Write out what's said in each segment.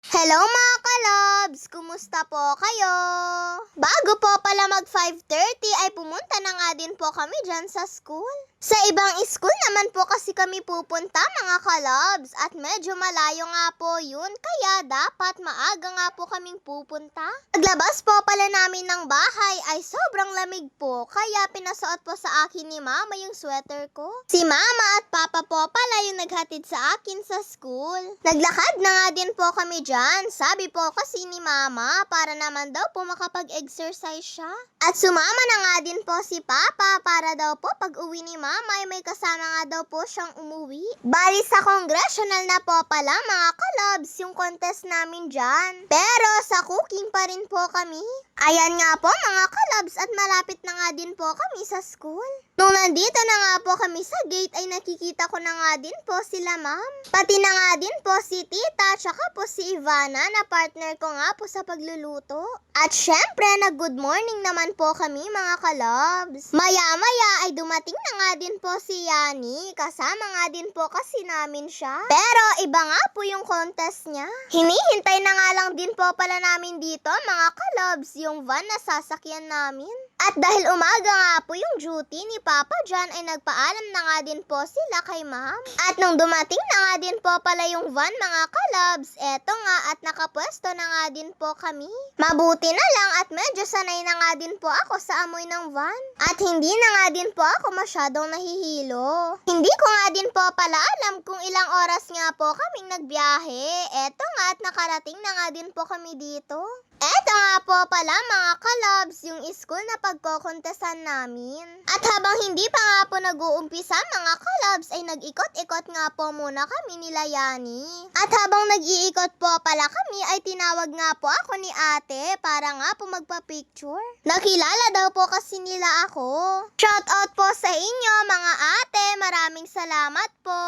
Hello mga kalabs! Kumusta po kayo? Bago po pala mag 5:30 ay pumunta na nga din po kami dyan sa school. Sa ibang school naman po kasi kami pupunta mga kalabs at medyo malayo nga po yun kaya dapat maaga nga po kaming pupunta. Paglabas po pala namin ng bahay ay sobrang lamig po kaya pinasuot po sa akin ni mama yung sweater ko. Si mama at papa po pala yung naghatid sa akin sa school. Naglakad na nga din po kami dyan. Sabi po kasi ni mama para naman daw po makapag-exercise siya. At sumama na nga din po si papa para daw po pag uwi ni mama ay may kasama nga daw po siyang umuwi. Bali sa congressional na po pala mga kalabs yung contest namin dyan. Pero sa cooking pa rin po kami. Ayan nga po mga kalabs at malapit na nga din po kami sa school. Nung nandito na nga po kami sa gate ay nakikita ko na nga din po sila ma'am. Pati na nga din po si tita tsaka po si Ivana na partner ko nga po sa pagluluto. At syempre nag-good morning naman po kami mga kalabs. Maya-maya ay dumating na nga din po si Yani. Kasama nga din po kasi namin siya. Pero iba nga po yung contest niya. Hinihintay na nga lang din po pala namin dito mga kalabs yung van na sasakyan namin. At dahil umaga nga po yung duty ni Papa John ay nagpaalam na nga din po sila kay ma'am. At nung dumating na nga din po pala yung van mga kalabs, eto nga at nakapwesto na nga din po kami. Mabuti na lang at medyo sanay na nga din po ako sa amoy ng van. At hindi na nga din po ako masyadong nahihilo. Hindi ko nga din po pala alam kung ilang oras nga po kaming nagbiyahe. Eto nga at nakarating na nga din po kami dito. Eto nga po pala mga kalabs, yung school na pagkokontesan namin. At habang hindi pa nga po nag-uumpisa mga kalabs ay nag-ikot-ikot nga po muna kami nila Yani. At habang nag-iikot po pala kami ay tinawag nga po ako ni ate para nga po magpa-picture. Nakilala daw po kasi nila ako. Shout out po sa inyo mga ate, maraming salamat po.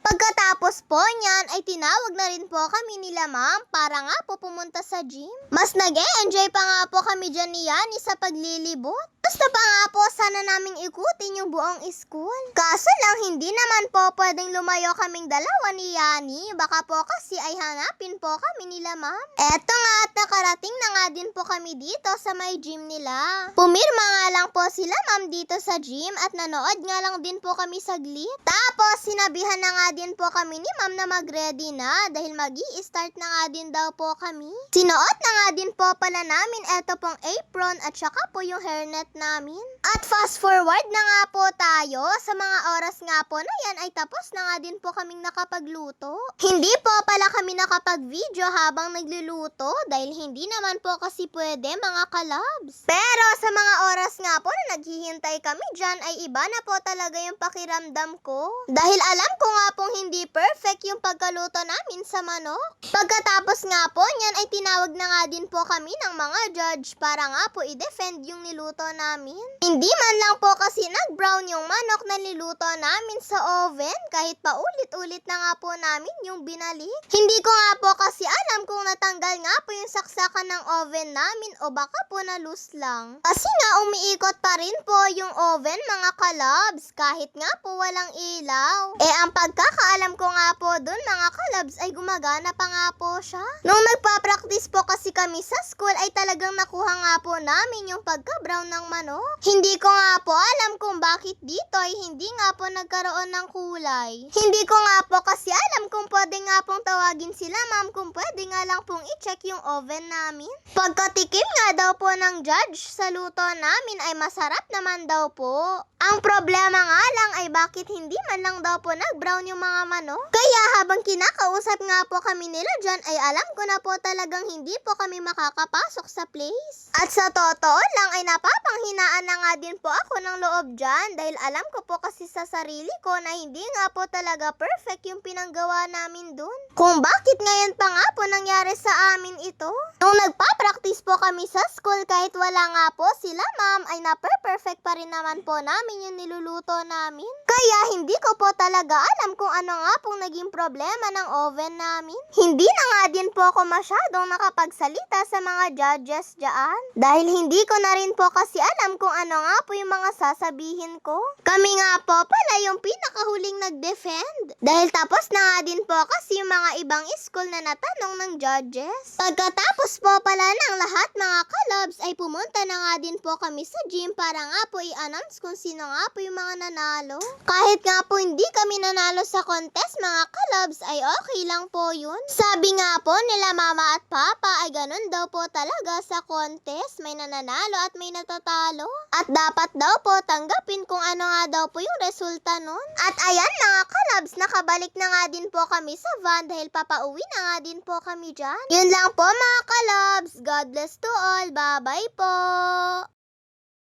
Pagkatapos po niyan ay tinawag na rin po kami nila ma'am para nga po pumunta sa gym. Mas nag-e-enjoy pa nga po kami dyan ni Yani sa paglilibot. Gusto pa nga po sana naming ikutin yung buong school. Kaso lang hindi naman po pwedeng lumayo kaming dalawa ni Yani. Baka po kasi ay hanapin po kami nila ma'am. Eto nga at nakarating na nga din po kami dito sa may gym nila. Pumirma nga lang po sila ma'am dito sa gym at nanood nga lang din po kami saglit. Tapos sinabihan na nga din po kami ni ma'am na mag-ready na dahil magi-start na nga din daw po kami. Sinuot na nga din po pala namin eto pong apron at saka po yung hairnet namin. At fast forward na nga po tayo. Sa mga oras nga po na yan ay tapos na nga din po kaming nakapagluto. Hindi po pala kami nakapag-video habang nagluluto dahil hindi naman po kasi pwede mga kalabs. Pero sa mga oras nga po na naghihintay kami dyan ay iba na po talaga yung pakiramdam ko. Dahil alam ko nga pong hindi perfect yung pagkaluto namin sa manok. Pagkatapos nga po niyan ay tinawag na nga din po kami ng mga judge para nga po i-defend yung niluto namin. Hindi man lang po kasi nag-brown yung manok na niluto namin sa oven kahit paulit-ulit na nga po namin yung binalik. Hindi ko nga po kasi alam kung natanggal nga po yung saksakan ng oven namin o baka po na-loose lang. Kasi nga umiikot pa rin po yung oven mga kalabs kahit nga po walang ilaw. Ang pagkakaalam ko nga po dun mga kalabs ay gumagana pa nga po siya. Nung nagpa-practice po kasi kami sa school ay talagang nakuha nga po namin yung pagka-brown ng manok. Hindi ko nga po alam kung bakit dito ay hindi nga po nagkaroon ng kulay. Hindi ko nga po kasi alam kung pwede nga pong tawagin sila ma'am kung pwede nga lang pong i-check yung oven namin. Pagkatikim nga daw po ng judge sa luto namin ay masarap naman daw po. Ang problema nga lang ay bakit hindi man lang daw po nag-brown yung mga manok. Kaya habang kinakausap nga po kami nila dyan ay alam ko na po talagang hindi po kami makakapasok sa place. At sa totoo lang ay napapanghinaan na nga din po ako ng loob dyan dahil alam ko po kasi sa sarili ko na hindi nga po talaga perfect yung pinanggawa namin dun. Kung bakit ngayon pa nga po nangyari sa amin ito. Nung nagpa-practice po kami sa school kahit wala nga po sila ma'am ay na-perfect pa rin naman po namin yung niluluto namin. Kaya hindi ko po talaga alam kung ano nga pong naging problema ng oven namin. Hindi na nga din po ako masyadong nakapagsalita magsalita sa mga judges dyan. Dahil hindi ko na rin po kasi alam kung ano nga po yung mga sasabihin ko. Kami nga po pala yung pinakahuling nag-defend. Dahil tapos na nga din po kasi yung mga ibang school na natanong ng judges. Pagkatapos po pala ng lahat mga kalabs ay pumunta na nga din po kami sa gym para nga po i-announce kung sino nga po yung mga nanalo. Kahit nga po hindi kami nanalo sa contest mga kalabs ay okay lang po yun. Sabi nga po nila mama at papa ay ganun daw po talaga sa contest. May nananalo at may natatalo. At dapat daw po tanggapin kung ano nga daw po yung resulta nun. At ayan mga kalabs, nakabalik na nga din po kami sa van dahil papauwi na nga din po kami dyan. Yun lang po mga kalabs. God bless to all. Bye-bye po.